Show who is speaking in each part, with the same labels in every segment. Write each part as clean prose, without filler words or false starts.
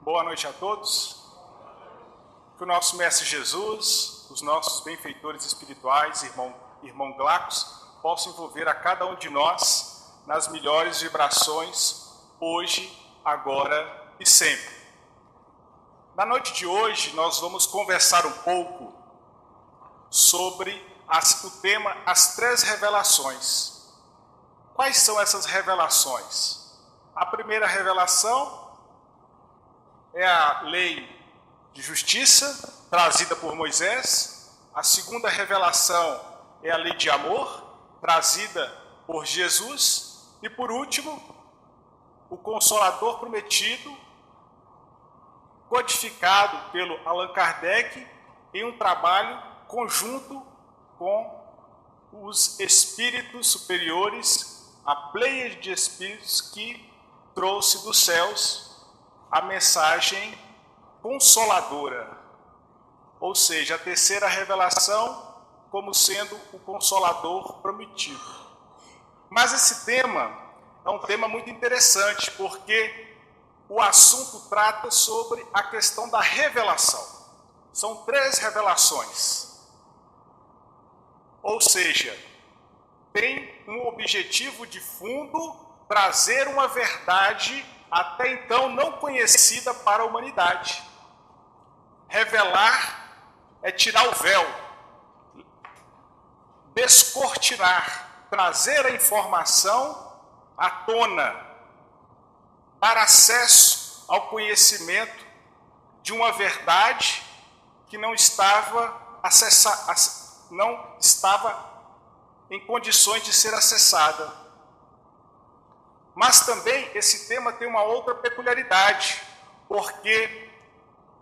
Speaker 1: Boa noite a todos. Que o nosso Mestre Jesus, os nossos benfeitores espirituais, irmão Glacos, possam envolver a cada um de nós nas melhores vibrações, hoje, agora e sempre. Na noite de hoje, nós vamos conversar um pouco sobre o tema As Três Revelações. Quais são essas revelações? A primeira revelação é a lei de justiça, trazida por Moisés. A segunda revelação é a lei de amor, trazida por Jesus. E por último, o Consolador prometido, codificado pelo Allan Kardec em um trabalho conjunto com os espíritos superiores, a pleiade de espíritos que trouxe dos céus a mensagem consoladora, ou seja, a terceira revelação como sendo o Consolador prometido. Mas esse tema é um tema muito interessante, porque o assunto trata sobre a questão da revelação. São três revelações, ou seja, tem um objetivo de fundo, trazer uma verdade até então não conhecida para a humanidade. Revelar é tirar o véu, descortinar, trazer a informação à tona, dar acesso ao conhecimento de uma verdade que não estava em condições de ser acessada. Mas também esse tema tem uma outra peculiaridade, porque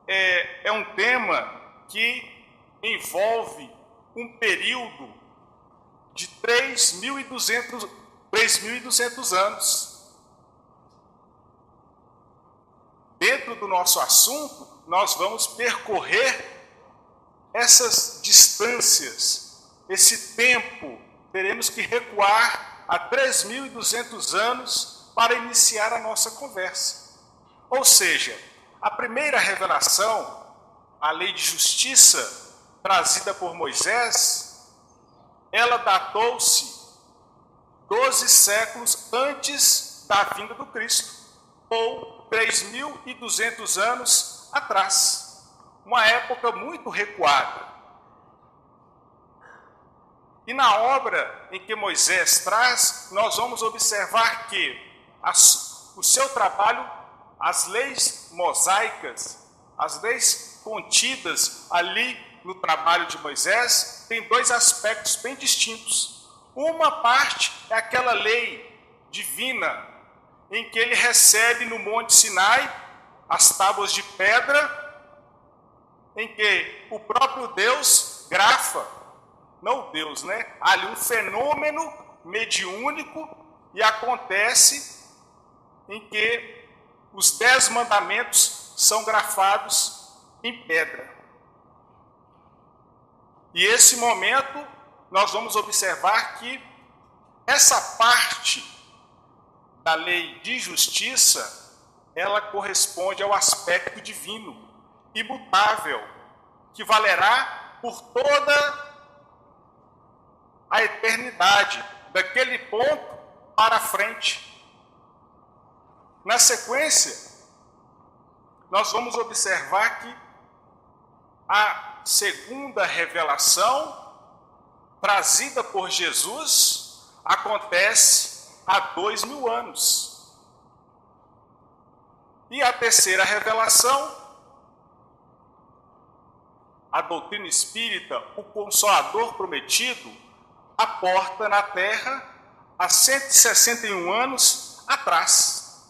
Speaker 1: é um tema que envolve um período de 3.200 anos. Dentro do nosso assunto, nós vamos percorrer essas distâncias, esse tempo. Teremos que recuar a 3.200 anos para iniciar a nossa conversa. Ou seja, a primeira revelação, a lei de justiça, trazida por Moisés, ela datou-se 12 séculos antes da vinda do Cristo, ou 3.200 anos atrás, uma época muito recuada. E na obra em que Moisés traz, nós vamos observar que o seu trabalho, as leis mosaicas, as leis contidas ali no trabalho de Moisés, tem dois aspectos bem distintos. Uma parte é aquela lei divina, em que ele recebe no Monte Sinai as tábuas de pedra, em que o próprio Deus grafa, não Deus, né? Há ali um fenômeno mediúnico e acontece em que os 10 mandamentos são grafados em pedra. E esse momento nós vamos observar que essa parte da lei de justiça, ela corresponde ao aspecto divino, imutável, que valerá por toda a eternidade, daquele ponto para frente. Na sequência, nós vamos observar que a segunda revelação, trazida por Jesus, acontece há 2.000 anos. E a terceira revelação, a doutrina espírita, o Consolador prometido, aporta na Terra há 161 anos atrás.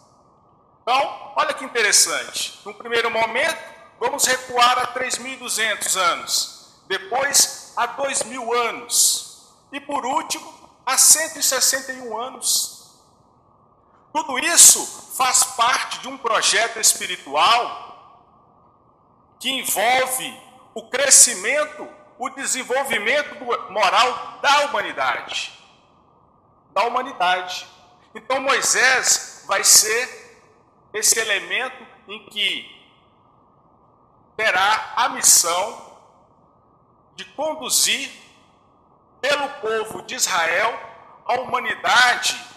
Speaker 1: Então, olha que interessante. No primeiro momento, vamos recuar a 3.200 anos. Depois, a 2.000 anos. E, por último, a 161 anos. Tudo isso faz parte de um projeto espiritual que envolve o crescimento, o desenvolvimento moral da humanidade. Então Moisés vai ser esse elemento em que terá a missão de conduzir pelo povo de Israel a humanidade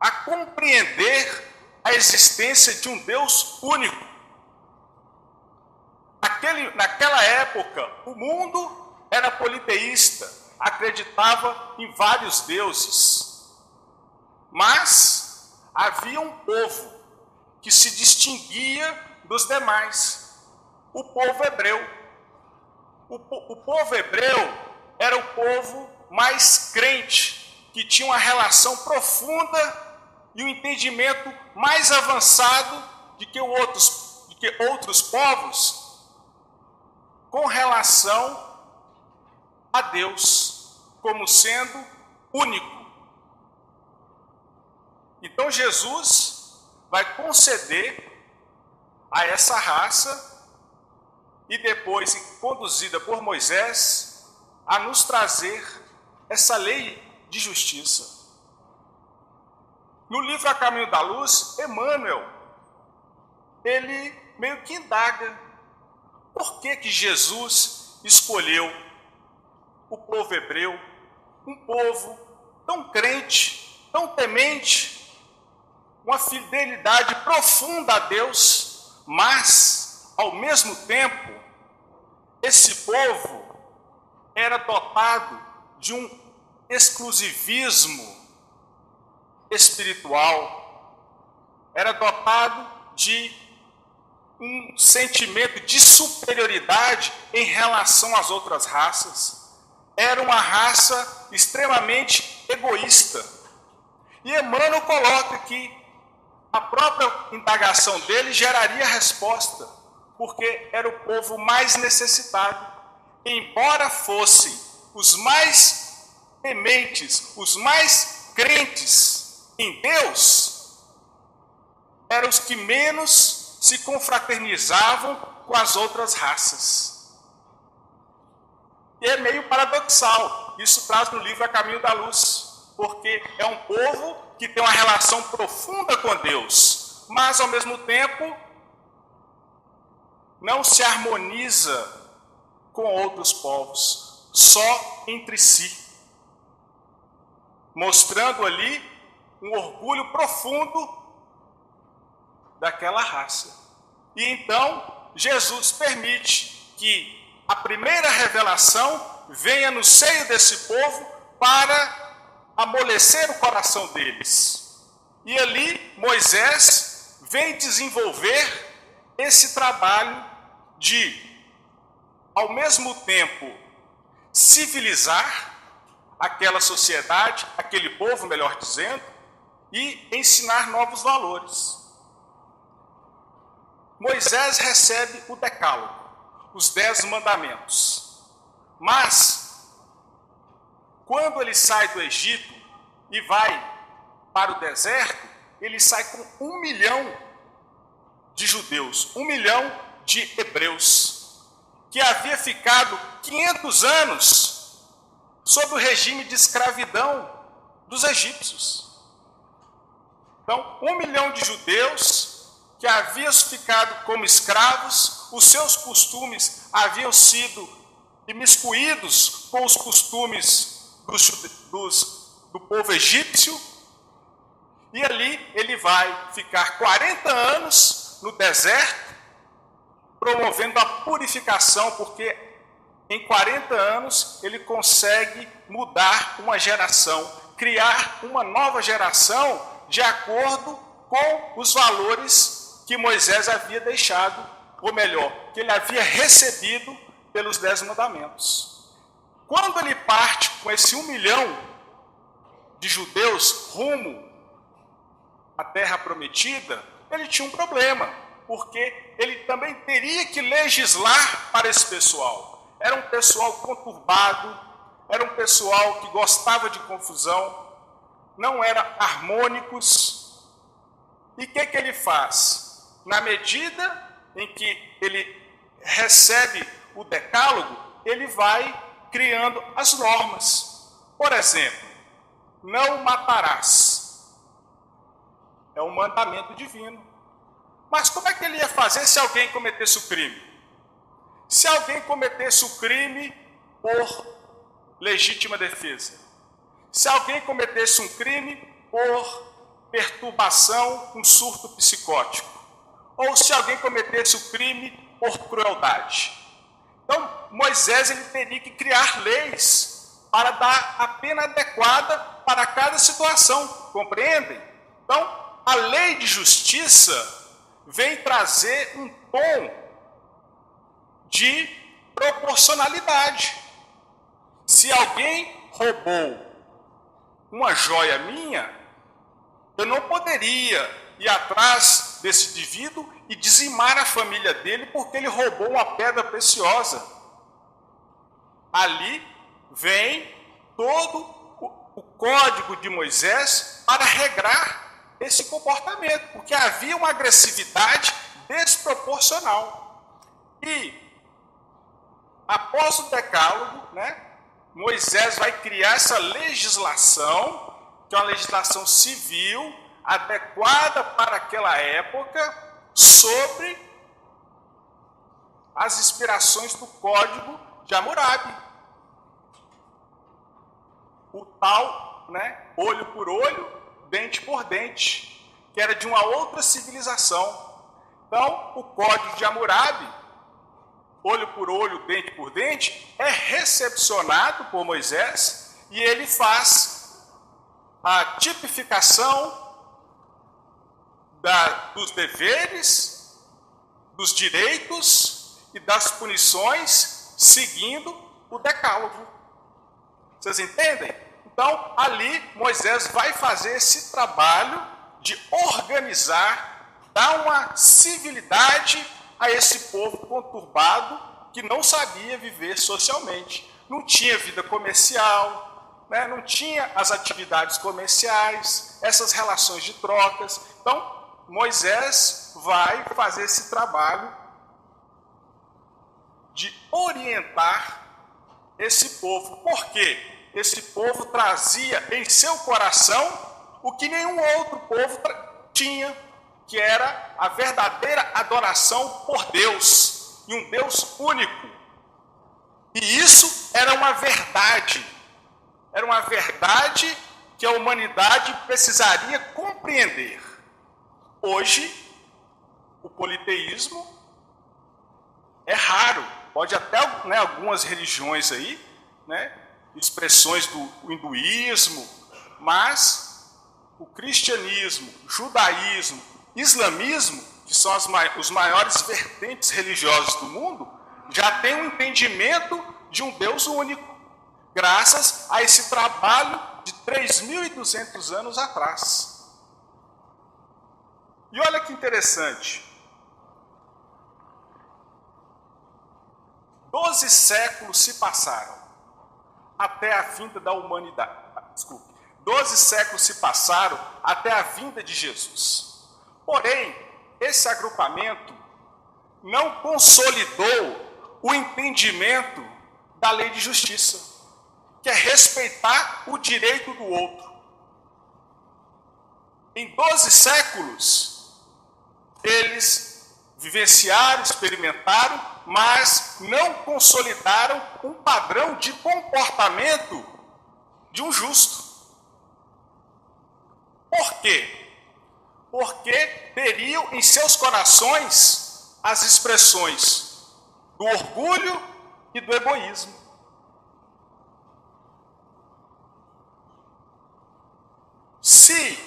Speaker 1: a compreender a existência de um Deus único. Naquela época, o mundo era politeísta, acreditava em vários deuses. Mas havia um povo que se distinguia dos demais, o povo hebreu. O povo hebreu era o povo mais crente, que tinha uma relação profunda e um entendimento mais avançado de que outros povos com relação a Deus, como sendo único. Então Jesus vai conceder a essa raça, e depois conduzida por Moisés, a nos trazer essa lei de justiça. No livro A Caminho da Luz, Emmanuel, ele meio que indaga por que Jesus escolheu o povo hebreu, um povo tão crente, tão temente, uma fidelidade profunda a Deus, mas, ao mesmo tempo, esse povo era dotado de um exclusivismo espiritual, era dotado de um sentimento de superioridade em relação às outras raças. Era uma raça extremamente egoísta. E Emmanuel coloca que a própria indagação dele geraria resposta, porque era o povo mais necessitado. Embora fossem os mais tementes, os mais crentes em Deus, eram os que menos se confraternizavam com as outras raças. E é meio paradoxal, isso traz no livro A Caminho da Luz, porque é um povo que tem uma relação profunda com Deus, mas ao mesmo tempo não se harmoniza com outros povos, só entre si, mostrando ali um orgulho profundo daquela raça. E então Jesus permite que a primeira revelação venha no seio desse povo para amolecer o coração deles. E ali Moisés vem desenvolver esse trabalho de, ao mesmo tempo, civilizar aquela sociedade, aquele povo, melhor dizendo, e ensinar novos valores. Moisés recebe o Decálogo, os 10 mandamentos. Mas, quando ele sai do Egito e vai para o deserto, ele sai com 1 milhão de judeus, 1 milhão de hebreus, que havia ficado 500 anos sob o regime de escravidão dos egípcios. Então, 1 milhão de judeus que haviam ficado como escravos, os seus costumes haviam sido imiscuídos com os costumes do povo egípcio, e ali ele vai ficar 40 anos no deserto, promovendo a purificação, porque em 40 anos ele consegue mudar uma geração, criar uma nova geração de acordo com os valores que Moisés havia deixado, ou melhor, que ele havia recebido pelos 10 mandamentos. Quando ele parte com esse 1 milhão de judeus rumo à terra prometida, ele tinha um problema, porque ele também teria que legislar para esse pessoal. Era um pessoal conturbado, era um pessoal que gostava de confusão, não eram harmônicos. E o que ele faz? Na medida em que ele recebe o decálogo, ele vai criando as normas. Por exemplo, não matarás. É um mandamento divino. Mas como é que ele ia fazer se alguém cometesse o crime? Se alguém cometesse o crime por legítima defesa, se alguém cometesse um crime por perturbação com surto psicótico, ou se alguém cometesse o crime por crueldade. Então, Moisés ele teria que criar leis para dar a pena adequada para cada situação, compreendem? Então, a lei de justiça vem trazer um tom de proporcionalidade. Se alguém roubou uma joia minha, eu não poderia ir atrás desse indivíduo e dizimar a família dele porque ele roubou uma pedra preciosa. Ali vem todo o código de Moisés para regrar esse comportamento, porque havia uma agressividade desproporcional. E após o decálogo, Moisés vai criar essa legislação, que é uma legislação civil, adequada para aquela época, sobre as inspirações do Código de Hammurabi. O tal, olho por olho, dente por dente, que era de uma outra civilização. Então, o Código de Hammurabi, olho por olho, dente por dente, é recepcionado por Moisés e ele faz a tipificação dos deveres, dos direitos e das punições seguindo o decálogo. Vocês entendem? Então, ali Moisés vai fazer esse trabalho de organizar, dar uma civilidade a esse povo conturbado que não sabia viver socialmente. Não tinha vida comercial, não tinha as atividades comerciais, essas relações de trocas. Então, Moisés vai fazer esse trabalho de orientar esse povo. Por quê? Esse povo trazia em seu coração o que nenhum outro povo tinha, que era a verdadeira adoração por Deus, e um Deus único. E isso era uma verdade que a humanidade precisaria compreender. Hoje, o politeísmo é raro, pode até algumas religiões aí, expressões do hinduísmo, mas o cristianismo, judaísmo, islamismo, que são os maiores vertentes religiosas do mundo, já tem um entendimento de um Deus único, graças a esse trabalho de 3.200 anos atrás. E olha que interessante, 12 séculos se passaram até a vinda da humanidade. 12 séculos se passaram até a vinda de Jesus. Porém, esse agrupamento não consolidou o entendimento da lei de justiça, que é respeitar o direito do outro. Em 12 séculos, eles vivenciaram, experimentaram, mas não consolidaram um padrão de comportamento de um justo. Por quê? Porque teriam em seus corações as expressões do orgulho e do egoísmo. Se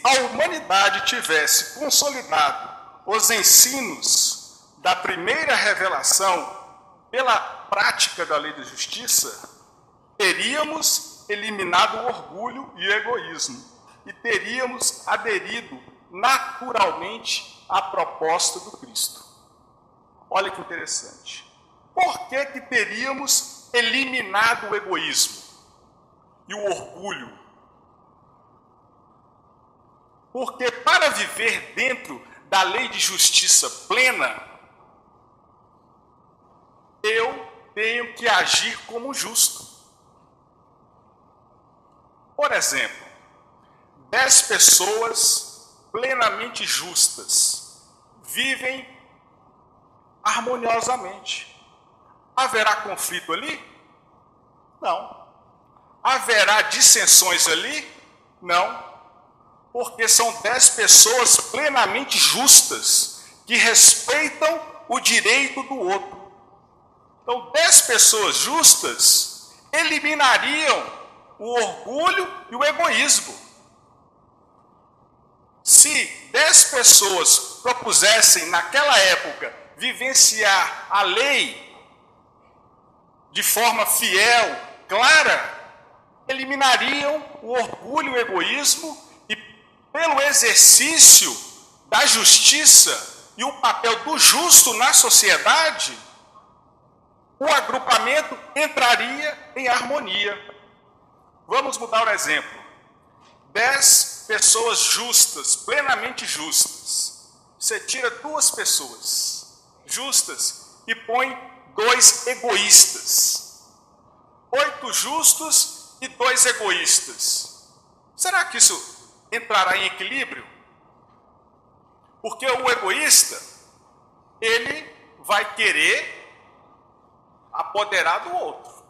Speaker 1: a humanidade tivesse consolidado os ensinos da primeira revelação pela prática da lei da justiça, teríamos eliminado o orgulho e o egoísmo e teríamos aderido naturalmente à proposta do Cristo. Olha que interessante. Por que teríamos eliminado o egoísmo e o orgulho? Porque para viver dentro da lei de justiça plena, eu tenho que agir como justo. Por exemplo, 10 pessoas plenamente justas vivem harmoniosamente. Haverá conflito ali? Não. Haverá dissensões ali? Não. Porque são 10 pessoas plenamente justas, que respeitam o direito do outro. Então, 10 pessoas justas eliminariam o orgulho e o egoísmo. Se 10 pessoas propusessem, naquela época, vivenciar a lei de forma fiel, clara, eliminariam o orgulho e o egoísmo e, pelo exercício da justiça e o papel do justo na sociedade, o agrupamento entraria em harmonia. Vamos mudar o exemplo. 10 pessoas justas, plenamente justas. Você tira 2 pessoas justas e põe 2 egoístas. 8 justos e 2 egoístas. Será que isso entrará em equilíbrio? Porque o egoísta, ele vai querer apoderar do outro.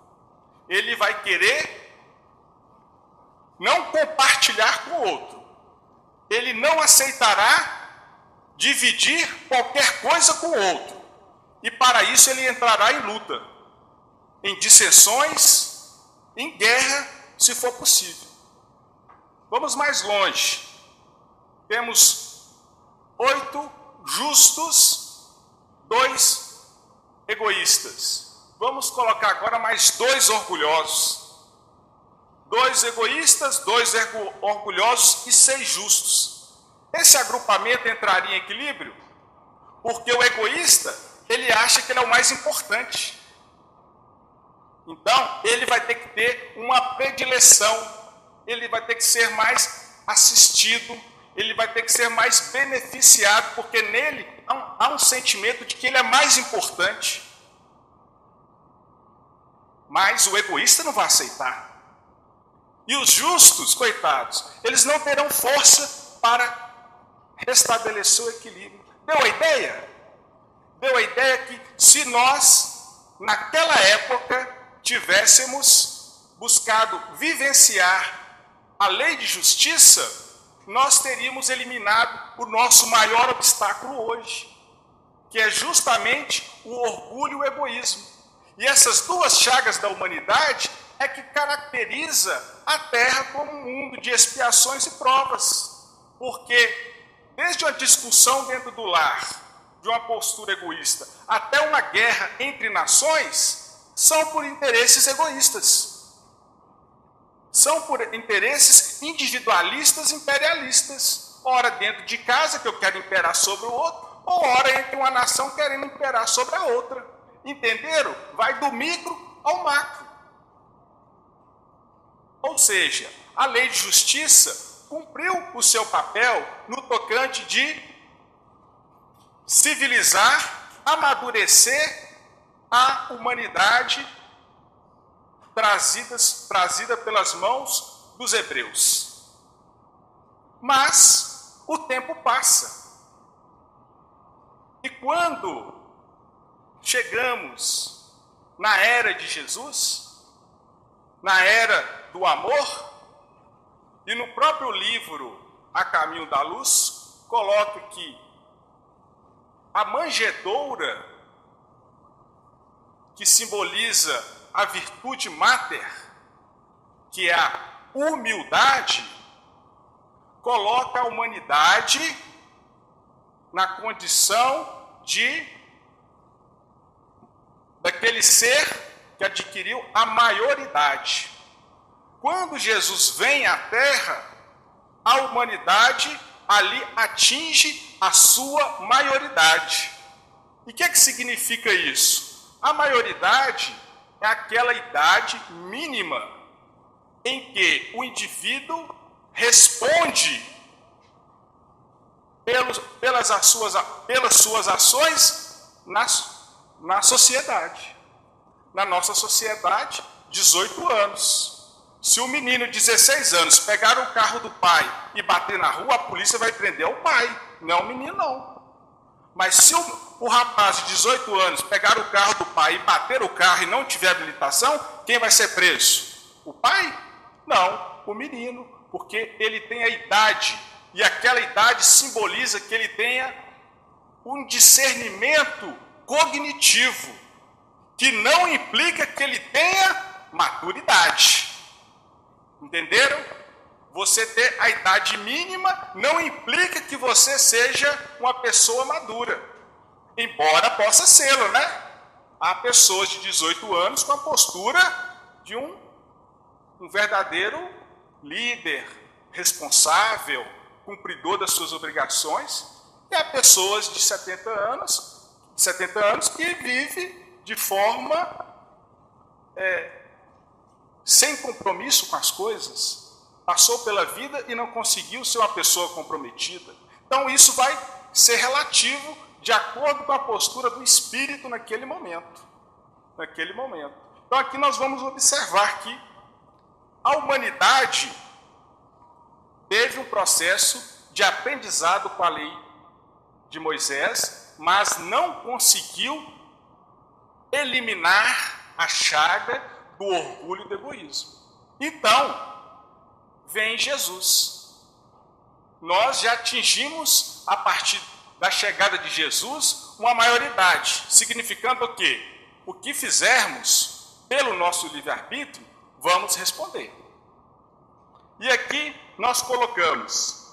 Speaker 1: Ele vai querer não compartilhar com o outro. Ele não aceitará dividir qualquer coisa com o outro. E para isso ele entrará em luta, em dissensões, em guerra, se for possível. Vamos mais longe. Temos 8 justos, 2 egoístas. Vamos colocar agora mais 2 orgulhosos. 2 egoístas, 2 orgulhosos e 6 justos. Esse agrupamento entraria em equilíbrio? Porque o egoísta, ele acha que ele é o mais importante. Então, ele vai ter que ter uma predileção, ele vai ter que ser mais assistido, ele vai ter que ser mais beneficiado, porque nele há um sentimento de que ele é mais importante. Mas o egoísta não vai aceitar. E os justos, coitados, eles não terão força para restabelecer o equilíbrio. Deu a ideia? Deu a ideia que se nós, naquela época, tivéssemos buscado vivenciar a lei de justiça, nós teríamos eliminado o nosso maior obstáculo hoje, que é justamente o orgulho e o egoísmo. E essas 2 chagas da humanidade é que caracteriza a Terra como um mundo de expiações e provas. Porque desde uma discussão dentro do lar, de uma postura egoísta, até uma guerra entre nações, são por interesses egoístas. São por interesses individualistas, imperialistas. Ora dentro de casa, que eu quero imperar sobre o outro, ou ora entre uma nação querendo imperar sobre a outra. Entenderam? Vai do micro ao macro. Ou seja, a lei de justiça cumpriu o seu papel no tocante de civilizar, amadurecer a humanidade trazida pelas mãos dos hebreus. Mas o tempo passa. E quando chegamos na era de Jesus, na era do amor, e no próprio livro A Caminho da Luz, coloca que a manjedoura, que simboliza a virtude máter, que é a humildade, coloca a humanidade na condição daquele ser que adquiriu a maioridade. Quando Jesus vem à Terra, a humanidade ali atinge a sua maioridade. E o que significa isso? A maioridade é aquela idade mínima em que o indivíduo responde pelas suas ações na sociedade. Na nossa sociedade, 18 anos. Se o menino de 16 anos pegar o carro do pai e bater na rua, a polícia vai prender o pai, não é o menino não. Mas se o rapaz de 18 anos pegar o carro do pai e bater o carro e não tiver habilitação, quem vai ser preso? O pai? Não, o menino, porque ele tem a idade, e aquela idade simboliza que ele tenha um discernimento cognitivo, que não implica que ele tenha maturidade. Entenderam? Você ter a idade mínima não implica que você seja uma pessoa madura. Embora possa ser, né? Há pessoas de 18 anos com a postura de um verdadeiro líder, responsável, cumpridor das suas obrigações. E há pessoas de 70 anos que vivem de forma sem compromisso com as coisas, passou pela vida e não conseguiu ser uma pessoa comprometida. Então isso vai ser relativo de acordo com a postura do espírito naquele momento. Então aqui nós vamos observar que a humanidade teve um processo de aprendizado com a lei de Moisés, mas não conseguiu eliminar a chaga do orgulho e do egoísmo. Então, vem Jesus. Nós já atingimos, a partir da chegada de Jesus, uma maioridade, significando o quê? O que fizermos pelo nosso livre-arbítrio, vamos responder. E aqui nós colocamos,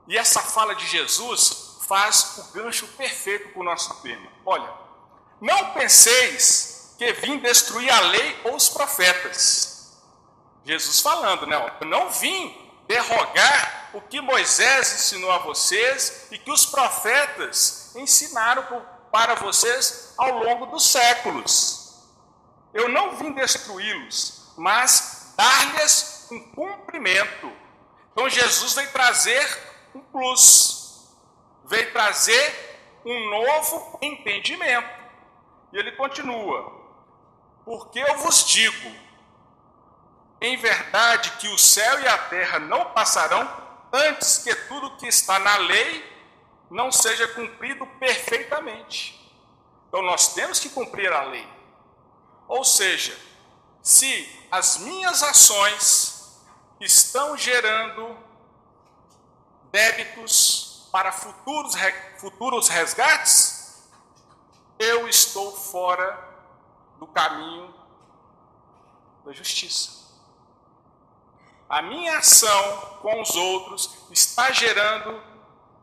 Speaker 1: e essa fala de Jesus faz o gancho perfeito para o nosso tema. Olha, não penseis que vim destruir a lei ou os profetas. Jesus falando, né? Eu não vim derrogar o que Moisés ensinou a vocês e que os profetas ensinaram para vocês ao longo dos séculos. Eu não vim destruí-los, mas dar-lhes um cumprimento. Então Jesus veio trazer um plus, veio trazer um novo entendimento. E ele continua, porque eu vos digo, em verdade que o céu e a terra não passarão antes que tudo que está na lei não seja cumprido perfeitamente. Então nós temos que cumprir a lei. Ou seja, se as minhas ações estão gerando débitos para futuros resgates, eu estou fora do caminho da justiça. A minha ação com os outros está gerando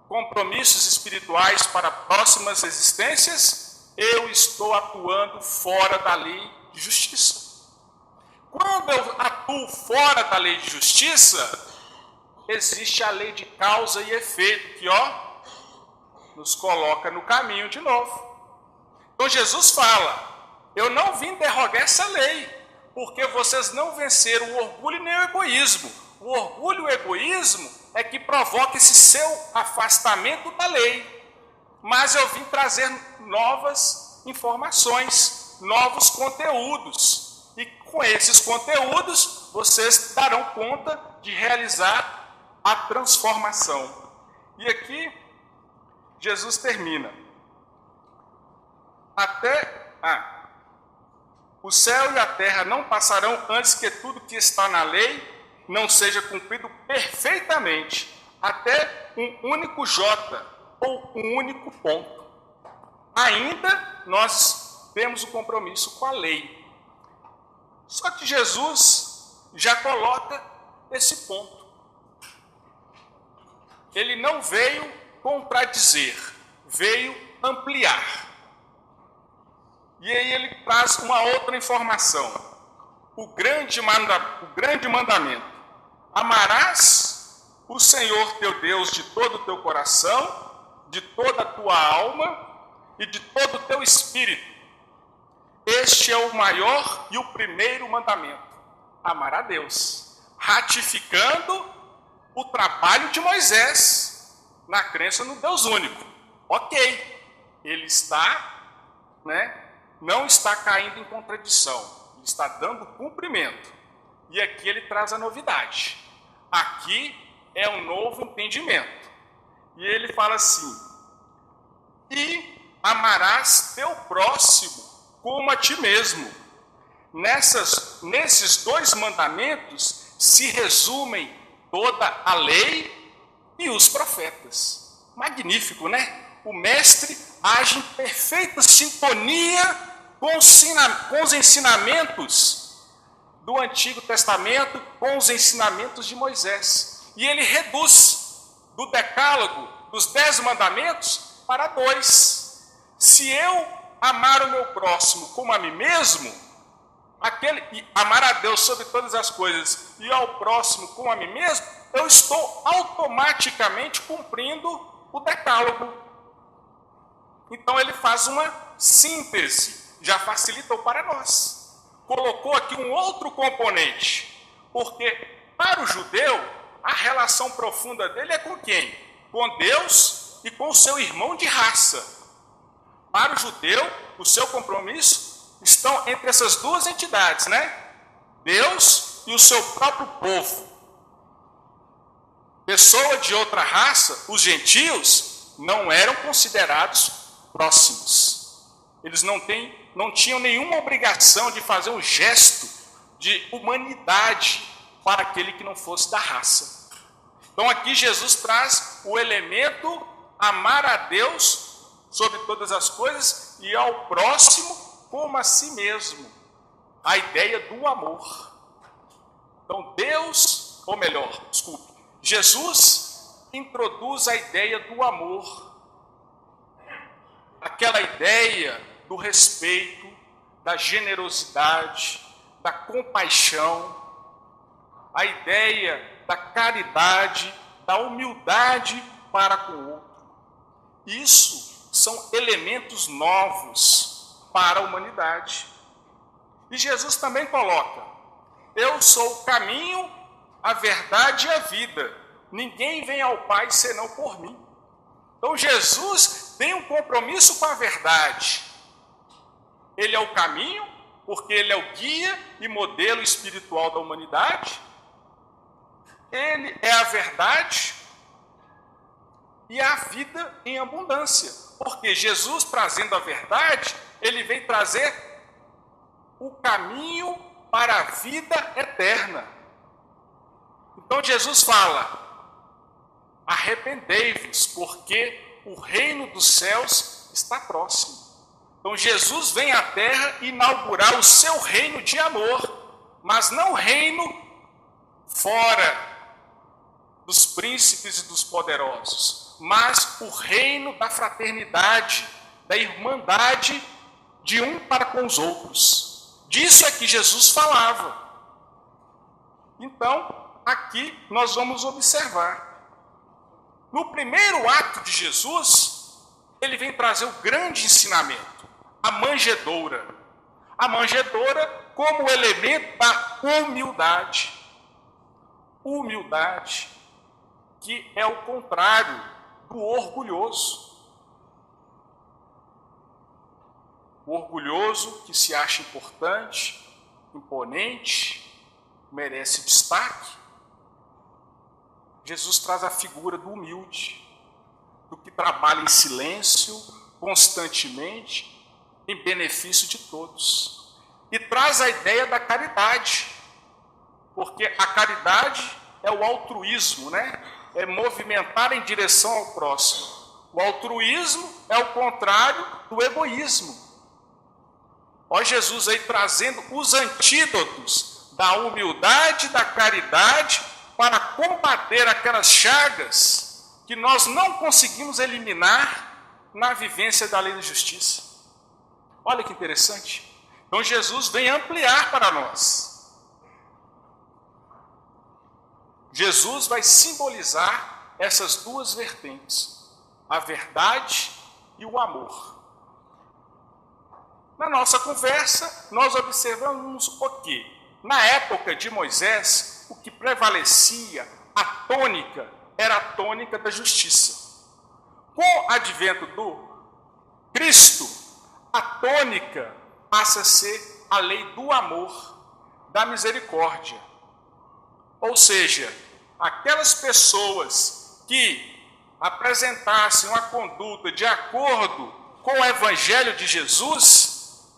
Speaker 1: compromissos espirituais para próximas existências, eu estou atuando fora da lei de justiça. Quando eu atuo fora da lei de justiça, existe a lei de causa e efeito, que nos coloca no caminho de novo. Então Jesus fala, eu não vim derrogar essa lei, porque vocês não venceram o orgulho nem o egoísmo. O orgulho e o egoísmo é que provoca esse seu afastamento da lei. Mas eu vim trazer novas informações, novos conteúdos. E com esses conteúdos, vocês darão conta de realizar a transformação. E aqui, Jesus termina. O céu e a terra não passarão antes que tudo que está na lei não seja cumprido perfeitamente, até um único J ou um único ponto. Ainda nós temos o compromisso com a lei. Só que Jesus já coloca esse ponto. Ele não veio contradizer, veio ampliar. E aí ele traz uma outra informação. O grande mandamento. Amarás o Senhor teu Deus de todo o teu coração, de toda a tua alma e de todo o teu espírito. Este é o maior e o primeiro mandamento. Amar a Deus. Ratificando o trabalho de Moisés na crença no Deus único. Ok, ele está, não está caindo em contradição, ele está dando cumprimento. E aqui ele traz a novidade. Aqui é um novo entendimento. E ele fala assim: e amarás teu próximo como a ti mesmo. Nesses dois mandamentos se resumem toda a lei e os profetas. Magnífico, né? O mestre age em perfeita sintonia com os ensinamentos do Antigo Testamento, com os ensinamentos de Moisés. E ele reduz do decálogo, dos 10 mandamentos, para 2. Se eu amar o meu próximo como a mim mesmo, amar a Deus sobre todas as coisas e ao próximo como a mim mesmo, eu estou automaticamente cumprindo o decálogo. Então ele faz uma síntese, já facilitou para nós. Colocou aqui um outro componente, porque para o judeu, a relação profunda dele é com quem? Com Deus e com o seu irmão de raça. Para o judeu, o seu compromisso estão entre essas duas entidades, né? Deus e o seu próprio povo. Pessoa de outra raça, os gentios, não eram considerados próximos. Eles não tinham nenhuma obrigação de fazer um gesto de humanidade para aquele que não fosse da raça. Então aqui Jesus traz o elemento amar a Deus sobre todas as coisas e ao próximo como a si mesmo. A ideia do amor. Então Jesus introduz a ideia do amor. Aquela ideia do respeito, da generosidade, da compaixão, a ideia da caridade, da humildade para com o outro. Isso são elementos novos para a humanidade. E Jesus também coloca: eu sou o caminho, a verdade e a vida. Ninguém vem ao Pai senão por mim. Então Jesus tem um compromisso com a verdade. Ele é o caminho, porque ele é o guia e modelo espiritual da humanidade. Ele é a verdade e a vida em abundância. Porque Jesus, trazendo a verdade, ele vem trazer o caminho para a vida eterna. Então Jesus fala: arrependei-vos, porque o reino dos céus está próximo. Então Jesus vem à terra inaugurar o seu reino de amor, mas não reino fora dos príncipes e dos poderosos, mas o reino da fraternidade, da irmandade de um para com os outros. Disso é que Jesus falava. Então, aqui nós vamos observar. No primeiro ato de Jesus, ele vem trazer o grande ensinamento, a manjedoura. A manjedoura como elemento da humildade. Humildade, que é o contrário do orgulhoso. O orgulhoso que se acha importante, imponente, merece destaque. Jesus traz a figura do humilde, do que trabalha em silêncio, constantemente, em benefício de todos. E traz a ideia da caridade, porque a caridade é o altruísmo, né? É movimentar em direção ao próximo. O altruísmo é o contrário do egoísmo. Olha Jesus aí trazendo os antídotos da humildade, da caridade, para combater aquelas chagas que nós não conseguimos eliminar na vivência da lei da justiça. Olha que interessante. Então Jesus vem ampliar para nós. Jesus vai simbolizar essas duas vertentes, a verdade e o amor. Na nossa conversa, nós observamos o quê? Na época de Moisés, o que prevalecia, a tônica, era a tônica da justiça. Com o advento do Cristo, a tônica passa a ser a lei do amor, da misericórdia. Ou seja, aquelas pessoas que apresentassem uma conduta de acordo com o Evangelho de Jesus,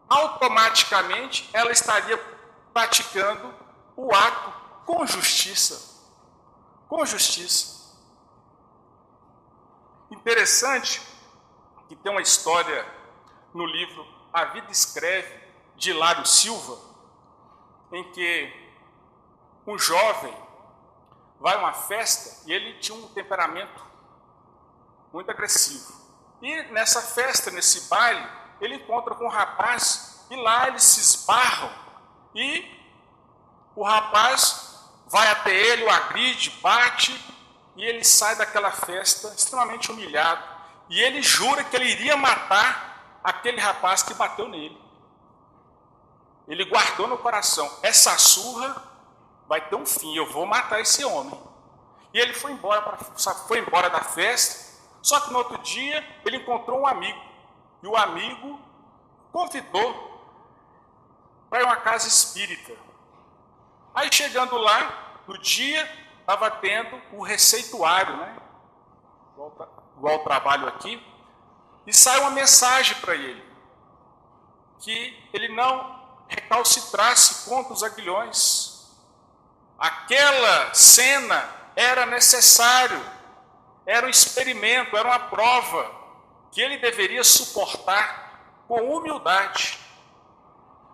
Speaker 1: automaticamente ela estaria praticando o ato com justiça. Com justiça. Interessante que tem uma história no livro A Vida Escreve, de Hilário Silva, em que um jovem vai a uma festa e ele tinha um temperamento muito agressivo. E nessa festa, nesse baile, ele encontra com um rapaz e lá eles se esbarram e o rapaz vai até ele, o agride, bate e ele sai daquela festa extremamente humilhado. E ele jura que ele iria matar aquele rapaz que bateu nele. Ele guardou no coração, essa surra vai ter um fim, eu vou matar esse homem. E ele foi embora da festa, só que no outro dia ele encontrou um amigo. E o amigo convidou para ir a uma casa espírita. Aí chegando lá, no dia, estava tendo o receituário, né? Igual o trabalho aqui. E sai uma mensagem para ele, que ele não recalcitrasse contra os aguilhões. Aquela cena era necessário, era um experimento, era uma prova que ele deveria suportar com humildade.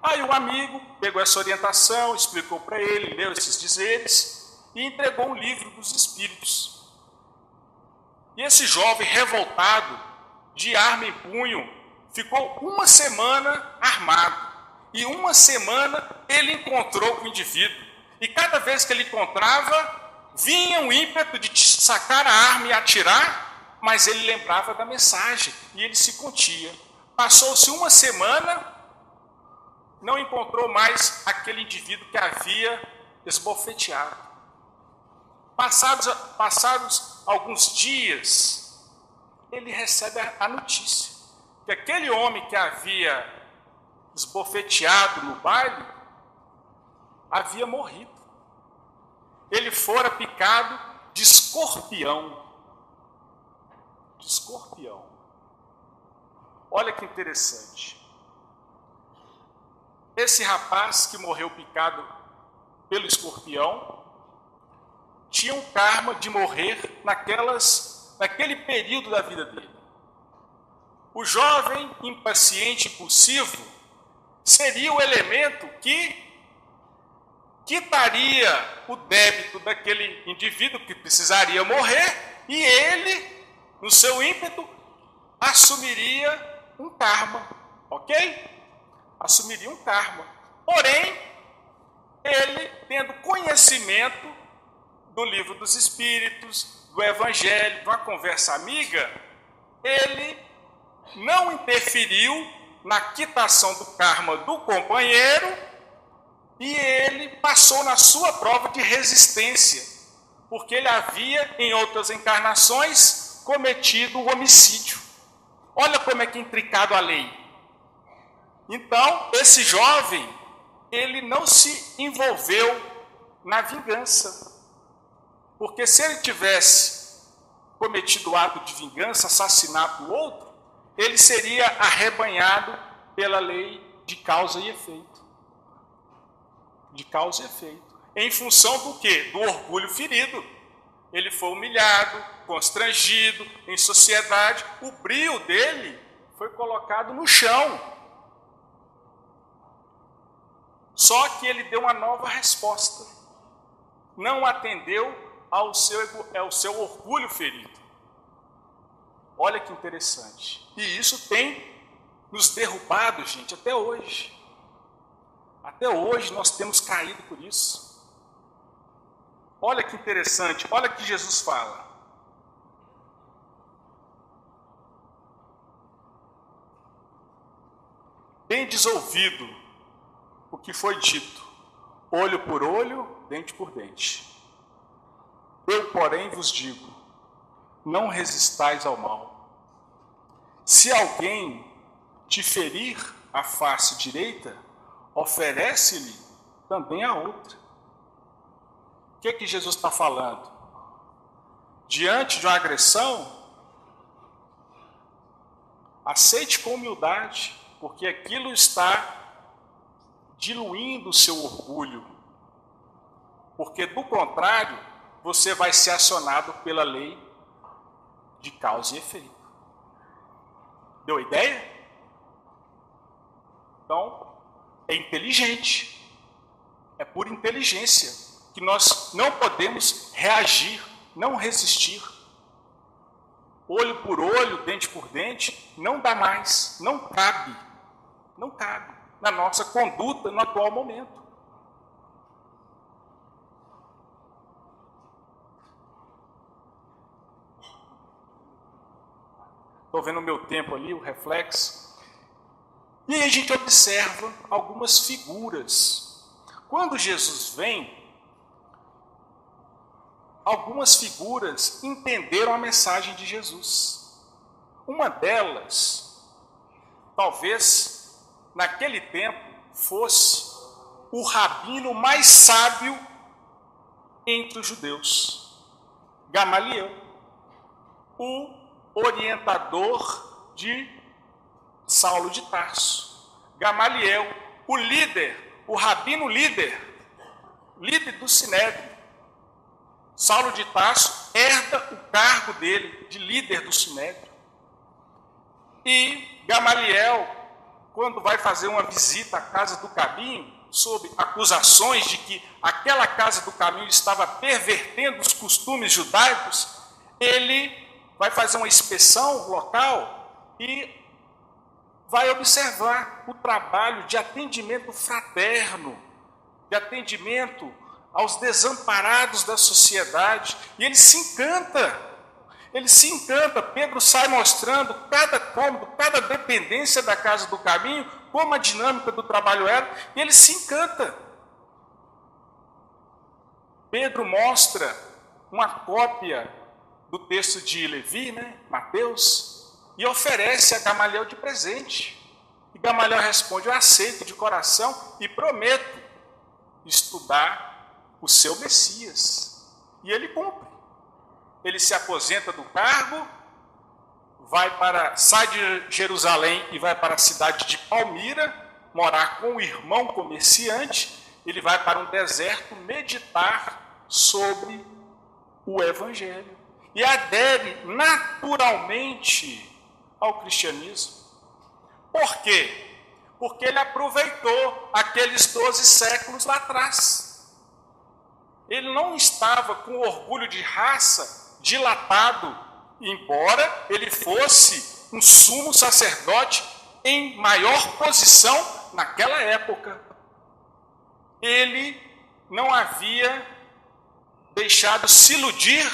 Speaker 1: Aí o amigo pegou essa orientação, explicou para ele, leu esses dizeres e entregou um livro dos Espíritos. E esse jovem revoltado, de arma em punho, ficou uma semana armado. E uma semana ele encontrou com o indivíduo. E cada vez que ele encontrava, vinha um ímpeto de sacar a arma e atirar, mas ele lembrava da mensagem e ele se contia. Passou-se uma semana, não encontrou mais aquele indivíduo que havia esbofeteado. Passados alguns dias, ele recebe a notícia que aquele homem que havia esbofeteado no baile havia morrido. Ele fora picado de escorpião. De escorpião. Olha que interessante. Esse rapaz que morreu picado pelo escorpião tinha um karma de morrer naquele período da vida dele. O jovem impaciente, impulsivo, seria o elemento que quitaria o débito daquele indivíduo que precisaria morrer e ele, no seu ímpeto, assumiria um karma, ok? Assumiria um karma. Porém, ele, tendo conhecimento do livro dos Espíritos, do Evangelho, de uma conversa amiga, ele não interferiu na quitação do karma do companheiro e ele passou na sua prova de resistência, porque ele havia, em outras encarnações, cometido o homicídio. Olha como é que é intricado a lei. Então, esse jovem, ele não se envolveu na vingança, porque se ele tivesse cometido o ato de vingança, assassinato do outro, ele seria arrebanhado pela lei de causa e efeito. De causa e efeito. Em função do quê? Do orgulho ferido. Ele foi humilhado, constrangido, em sociedade. O brio dele foi colocado no chão. Só que ele deu uma nova resposta. Não atendeu ao seu orgulho ferido. Olha que interessante. E isso tem nos derrubado, gente, até hoje. Até hoje nós temos caído por isso. Olha que interessante, olha que Jesus fala. Tendes ouvido o que foi dito, olho por olho, dente por dente. Eu, porém, vos digo, não resistais ao mal. Se alguém te ferir a face direita, oferece-lhe também a outra. O que é que Jesus está falando? Diante de uma agressão, aceite com humildade, porque aquilo está diluindo o seu orgulho. Porque, do contrário, você vai ser acionado pela lei de causa e efeito. Deu ideia? Então, é inteligente. É por inteligência que nós não podemos reagir, não resistir. Olho por olho, dente por dente, não dá mais, não cabe na nossa conduta no atual momento. Estou vendo o meu tempo ali, o reflexo. E aí a gente observa algumas figuras. Quando Jesus vem, algumas figuras entenderam a mensagem de Jesus. Uma delas, talvez, naquele tempo, fosse o rabino mais sábio entre os judeus, Gamaliel, o orientador de Saulo de Tarso. Gamaliel, o líder, o rabino líder do Sinédrio. Saulo de Tarso herda o cargo dele de líder do Sinédrio. E Gamaliel, quando vai fazer uma visita à casa do caminho, sob acusações de que aquela casa do caminho estava pervertendo os costumes judaicos, ele vai fazer uma inspeção local e vai observar o trabalho de atendimento fraterno, de atendimento aos desamparados da sociedade, e ele se encanta, Pedro sai mostrando cada cômodo, cada dependência da casa do caminho, como a dinâmica do trabalho era, e ele se encanta. Pedro mostra uma cópia do texto de Levi, Mateus, e oferece a Gamaliel de presente. E Gamaliel responde: eu aceito de coração e prometo estudar o seu Messias. E ele cumpre. Ele se aposenta do cargo, sai de Jerusalém e vai para a cidade de Palmira, morar com o irmão comerciante. Ele vai para um deserto meditar sobre o Evangelho. E adere naturalmente ao cristianismo. Por quê? Porque ele aproveitou aqueles 12 séculos lá atrás. Ele não estava com orgulho de raça dilatado, embora ele fosse um sumo sacerdote em maior posição naquela época. Ele não havia deixado se iludir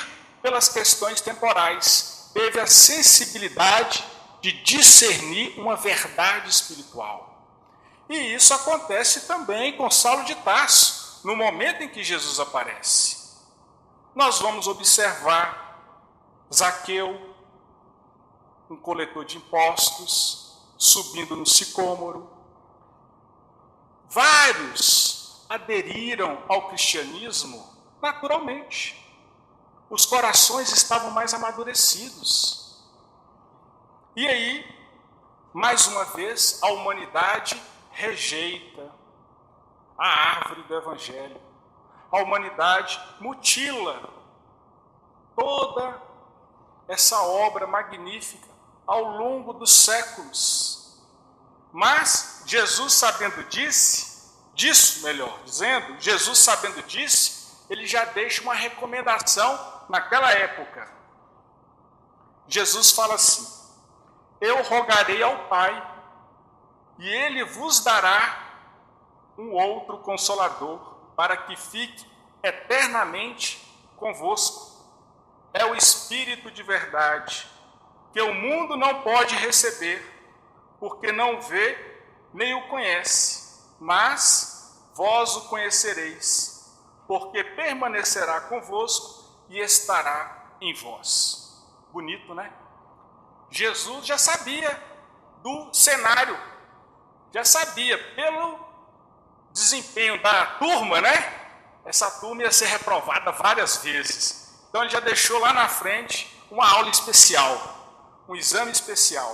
Speaker 1: pelas questões temporais, teve a sensibilidade de discernir uma verdade espiritual. E isso acontece também com Saulo de Tarso, no momento em que Jesus aparece. Nós vamos observar Zaqueu, um coletor de impostos, subindo no sicômoro. Vários aderiram ao cristianismo naturalmente. Os corações estavam mais amadurecidos. E aí, mais uma vez, a humanidade rejeita a árvore do Evangelho. A humanidade mutila toda essa obra magnífica ao longo dos séculos. Mas Jesus, sabendo disso, Jesus sabendo disso, ele já deixa uma recomendação naquela época. Jesus fala assim: eu rogarei ao Pai, e Ele vos dará um outro Consolador, para que fique eternamente convosco. É o Espírito de verdade, que o mundo não pode receber, porque não vê nem o conhece, mas vós o conhecereis, porque permanecerá convosco e estará em vós. Bonito, né? Jesus já sabia do cenário. já sabia, pelo desempenho da turma, né? Essa turma ia ser reprovada várias vezes. Então ele já deixou lá na frente uma aula especial, um exame especial,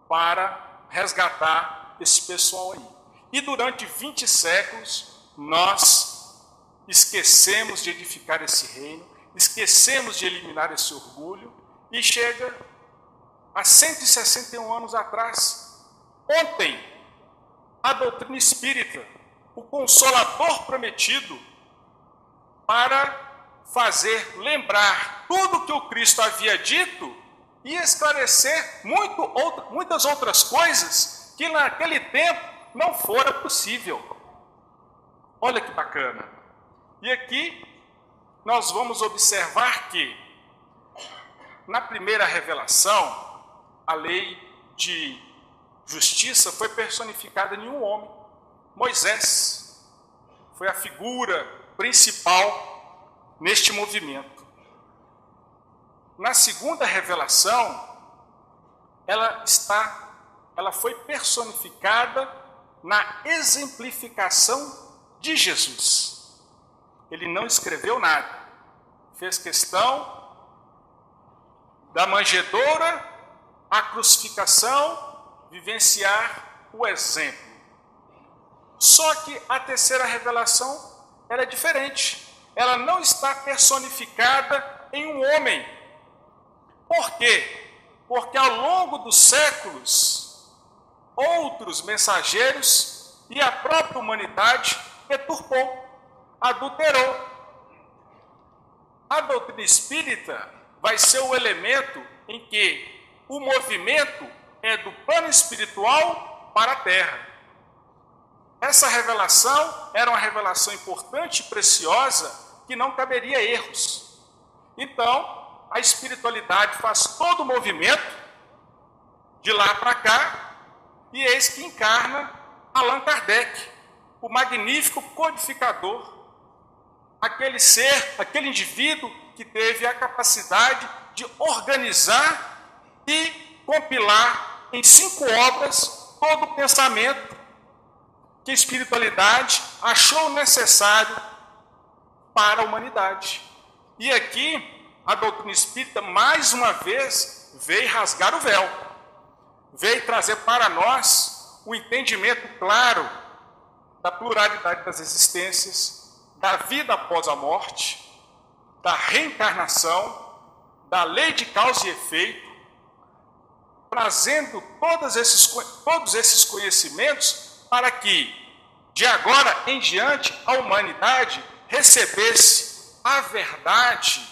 Speaker 1: para resgatar esse pessoal aí. E durante 20 séculos, nós esquecemos de edificar esse reino, esquecemos de eliminar esse orgulho, e chega a 161 anos atrás, ontem, a doutrina espírita, o consolador prometido, para fazer lembrar tudo que o Cristo havia dito e esclarecer muitas outras coisas que naquele tempo não fora possível. Olha que bacana. E aqui nós vamos observar que na primeira revelação, a lei de justiça foi personificada em um homem, Moisés. Foi a figura principal neste movimento. Na segunda revelação, ela foi personificada na exemplificação de Jesus. Ele não escreveu nada, fez questão da manjedoura, a crucificação, vivenciar o exemplo. Só que a terceira revelação ela é diferente. Ela não está personificada em um homem. Por quê? Porque ao longo dos séculos, outros mensageiros e a própria humanidade deturpou, adulterou. A doutrina espírita vai ser o elemento em que o movimento é do plano espiritual para a terra. Essa revelação era uma revelação importante e preciosa que não caberia erros. Então, a espiritualidade faz todo o movimento de lá para cá e eis que encarna Allan Kardec, o magnífico codificador, aquele ser, aquele indivíduo que teve a capacidade de organizar e compilar em 5 obras todo o pensamento que a espiritualidade achou necessário para a humanidade. E aqui, a doutrina espírita, mais uma vez, veio rasgar o véu. Veio trazer para nós o entendimento claro da pluralidade das existências, da vida após a morte, da reencarnação, da lei de causa e efeito, trazendo todos esses conhecimentos para que, de agora em diante, a humanidade recebesse a verdade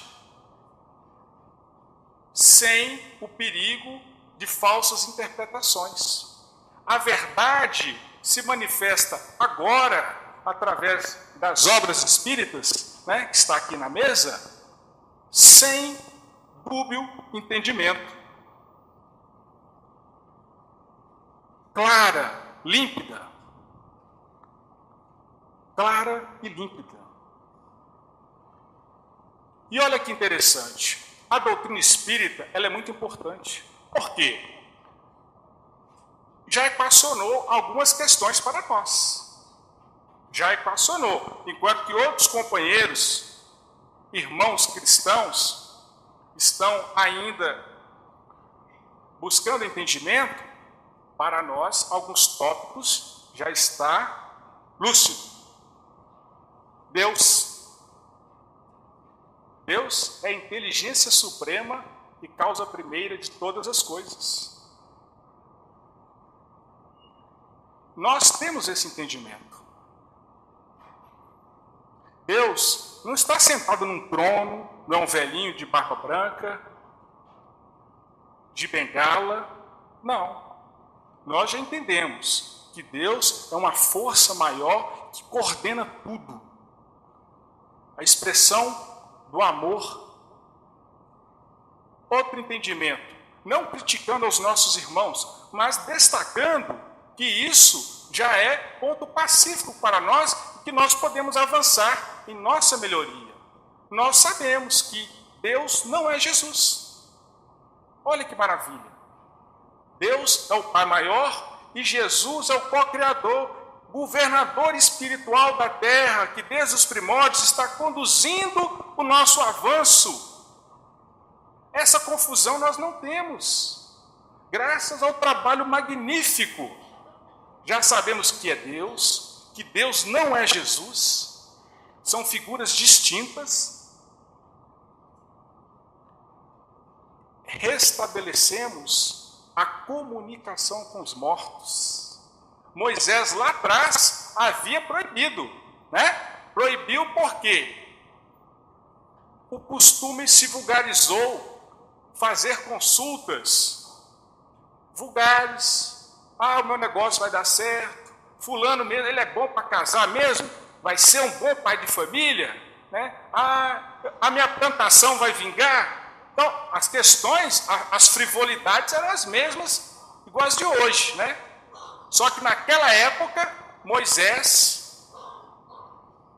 Speaker 1: sem o perigo de falsas interpretações. A verdade se manifesta agora, através das obras espíritas, né, que está aqui na mesa, sem dúbio entendimento. Clara, límpida. Clara e límpida. E olha que interessante, a doutrina espírita ela é muito importante. Por quê? Já equacionou algumas questões para nós. Já equacionou. Enquanto que outros companheiros, irmãos cristãos, estão ainda buscando entendimento, para nós, alguns tópicos já está lúcido. Deus é a inteligência suprema e causa primeira de todas as coisas. Nós temos esse entendimento. Deus não está sentado num trono, não é um velhinho de barba branca, de bengala, não. Nós já entendemos que Deus é uma força maior que coordena tudo. A expressão do amor. Outro entendimento, não criticando aos nossos irmãos, mas destacando que isso já é ponto pacífico para nós, que nós podemos avançar em nossa melhoria. Nós sabemos que Deus não é Jesus. Olha que maravilha. Deus é o Pai maior e Jesus é o co-criador, governador espiritual da terra, que desde os primórdios está conduzindo o nosso avanço. Essa confusão nós não temos, graças ao trabalho magnífico. Já sabemos que é Deus, que Deus não é Jesus, são figuras distintas. Restabelecemos a comunicação com os mortos. Moisés lá atrás havia proibido, né? Proibiu por quê? O costume se vulgarizou, fazer consultas vulgares. Ah, o meu negócio vai dar certo. Fulano mesmo, ele é bom para casar mesmo? Vai ser um bom pai de família? Né? Ah, a minha plantação vai vingar? Então, as questões, as frivolidades eram as mesmas, iguais de hoje, né? Só que naquela época, Moisés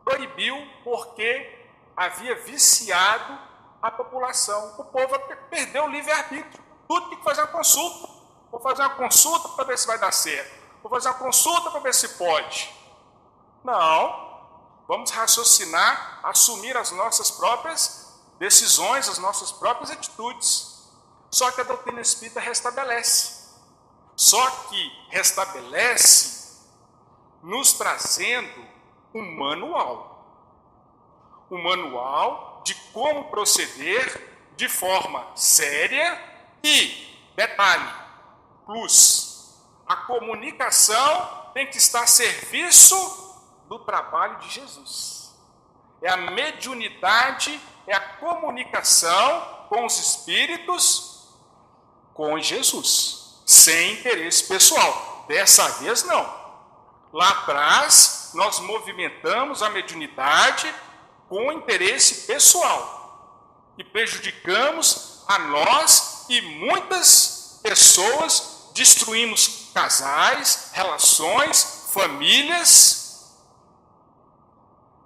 Speaker 1: proibiu porque havia viciado a população. O povo perdeu o livre-arbítrio. Tudo tem que fazer uma consulta. Vou fazer uma consulta para ver se vai dar certo. Vou fazer uma consulta para ver se pode. Não. Vamos raciocinar, assumir as nossas próprias decisões, as nossas próprias atitudes. Só que a doutrina espírita restabelece. Só que restabelece nos trazendo um manual. Um manual de como proceder de forma séria e, detalhe, plus, a comunicação tem que estar a serviço do trabalho de Jesus. É a mediunidade, é a comunicação com os espíritos, com Jesus, sem interesse pessoal. Dessa vez não. Lá atrás, nós movimentamos a mediunidade com interesse pessoal e prejudicamos a nós e muitas pessoas, destruímos casais, relações, famílias,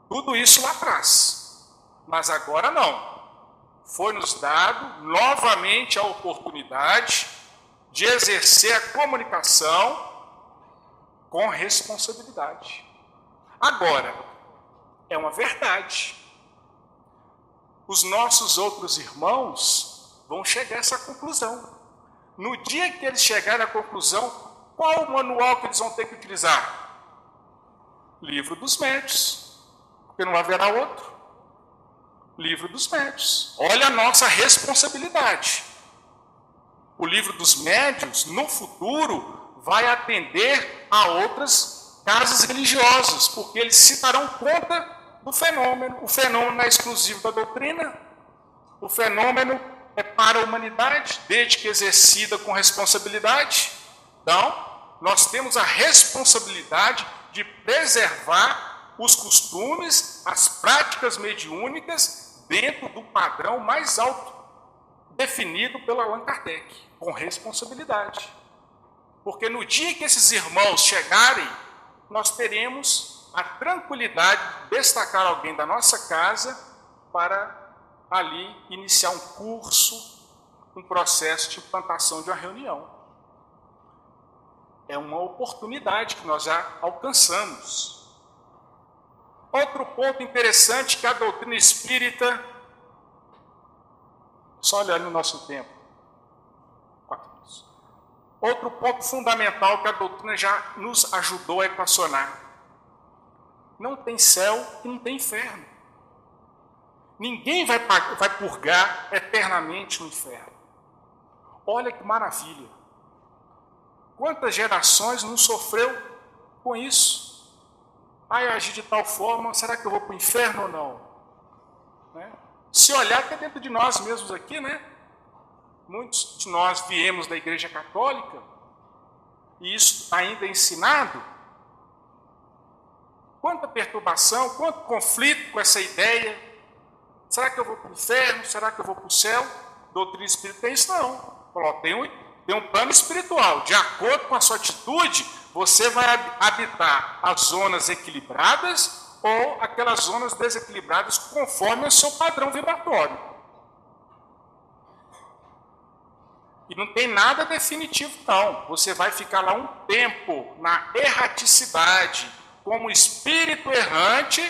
Speaker 1: tudo isso lá atrás. Mas agora não. Foi-nos dado novamente a oportunidade de exercer a comunicação com responsabilidade. Agora, é uma verdade. Os nossos outros irmãos vão chegar a essa conclusão. No dia que eles chegarem à conclusão, qual o manual que eles vão ter que utilizar? Livro dos Médiuns, porque não haverá outro. Livro dos Médiuns. Olha a nossa responsabilidade. O Livro dos Médiuns, no futuro, vai atender a outras casas religiosas, porque eles se darão conta do fenômeno. O fenômeno não é exclusivo da doutrina. O fenômeno é para a humanidade, desde que exercida com responsabilidade. Então, nós temos a responsabilidade de preservar os costumes, as práticas mediúnicas, dentro do padrão mais alto definido pelo Allan Kardec, com responsabilidade. Porque no dia que esses irmãos chegarem, nós teremos a tranquilidade de destacar alguém da nossa casa para ali iniciar um curso, um processo de implantação de uma reunião. É uma oportunidade que nós já alcançamos. Outro ponto interessante que a doutrina espírita, só olhando no nosso tempo, 4 minutos. Outro ponto fundamental que a doutrina já nos ajudou a equacionar: não tem céu e não tem inferno. Ninguém vai purgar eternamente no inferno. Olha que maravilha! Quantas gerações não sofreu com isso? Ah, eu agi de tal forma, será que eu vou para o inferno ou não? Né? Se olhar até dentro de nós mesmos aqui, né? Muitos de nós viemos da Igreja Católica, e isso ainda é ensinado. Quanta perturbação, quanto conflito com essa ideia. Será que eu vou para o inferno? Será que eu vou para o céu? Doutrina espírita tem isso não. Tem um plano espiritual. De acordo com a sua atitude, você vai habitar as zonas equilibradas ou aquelas zonas desequilibradas conforme o seu padrão vibratório. E não tem nada definitivo, não. Você vai ficar lá um tempo na erraticidade, como espírito errante,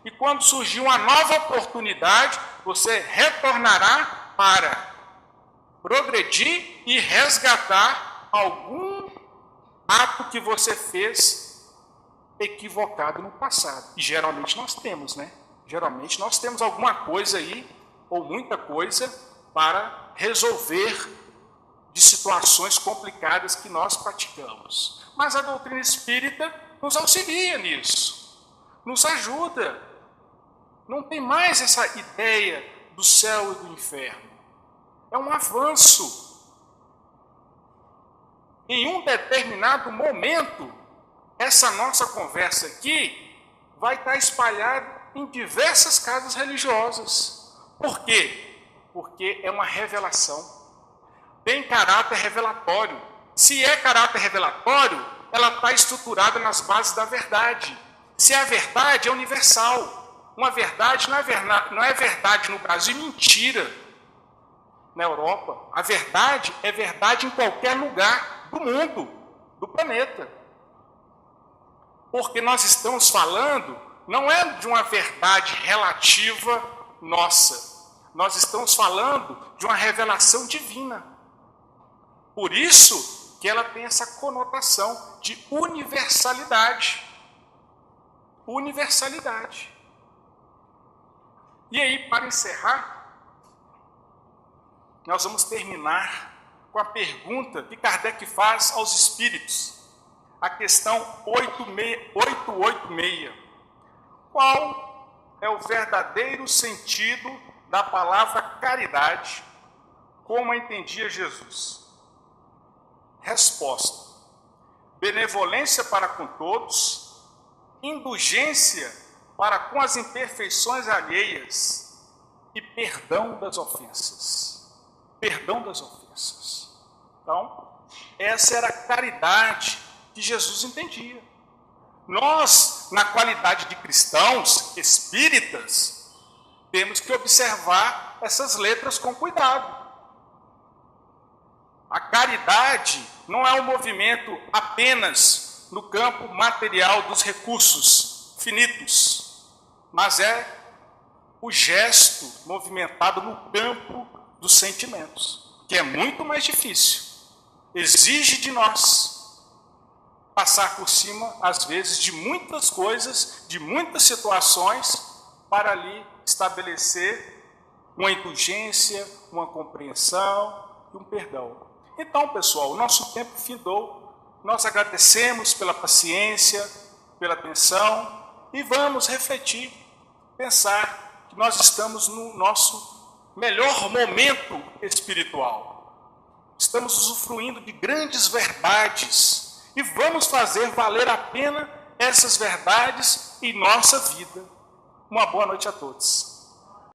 Speaker 1: e quando surgir uma nova oportunidade, você retornará para progredir e resgatar algum ato que você fez equivocado no passado. E geralmente nós temos, né? Geralmente nós temos alguma coisa aí, ou muita coisa, para resolver de situações complicadas que nós praticamos. Mas a doutrina espírita nos auxilia nisso, nos ajuda. Não tem mais essa ideia do céu e do inferno. É um avanço. Em um determinado momento, essa nossa conversa aqui vai estar espalhada em diversas casas religiosas. Por quê? Porque é uma revelação. Tem caráter revelatório. Se é caráter revelatório, ela está estruturada nas bases da verdade. Se a verdade é universal. Uma verdade não é verdade no Brasil, mentira na Europa. A verdade é verdade em qualquer lugar do mundo, do planeta. Porque nós estamos falando, não é de uma verdade relativa nossa. Nós estamos falando de uma revelação divina. Por isso que ela tem essa conotação de universalidade. Universalidade. E aí, para encerrar, nós vamos terminar com a pergunta que Kardec faz aos espíritos. A questão 886. Qual é o verdadeiro sentido da palavra caridade, como a entendia Jesus? Resposta: benevolência para com todos, indulgência para com as imperfeições alheias e perdão das ofensas. Perdão das ofensas. Então, essa era a caridade que Jesus entendia. Nós, na qualidade de cristãos espíritas, temos que observar essas letras com cuidado. A caridade não é um movimento apenas no campo material dos recursos finitos, mas é o gesto movimentado no campo dos sentimentos, que é muito mais difícil. Exige de nós passar por cima, às vezes, de muitas coisas, de muitas situações, para ali estabelecer uma indulgência, uma compreensão e um perdão. Então, pessoal, o nosso tempo findou. Nós agradecemos pela paciência, pela atenção e vamos refletir, pensar que nós estamos no nosso melhor momento espiritual. Estamos usufruindo de grandes verdades e vamos fazer valer a pena essas verdades em nossa vida. Uma boa noite a todos.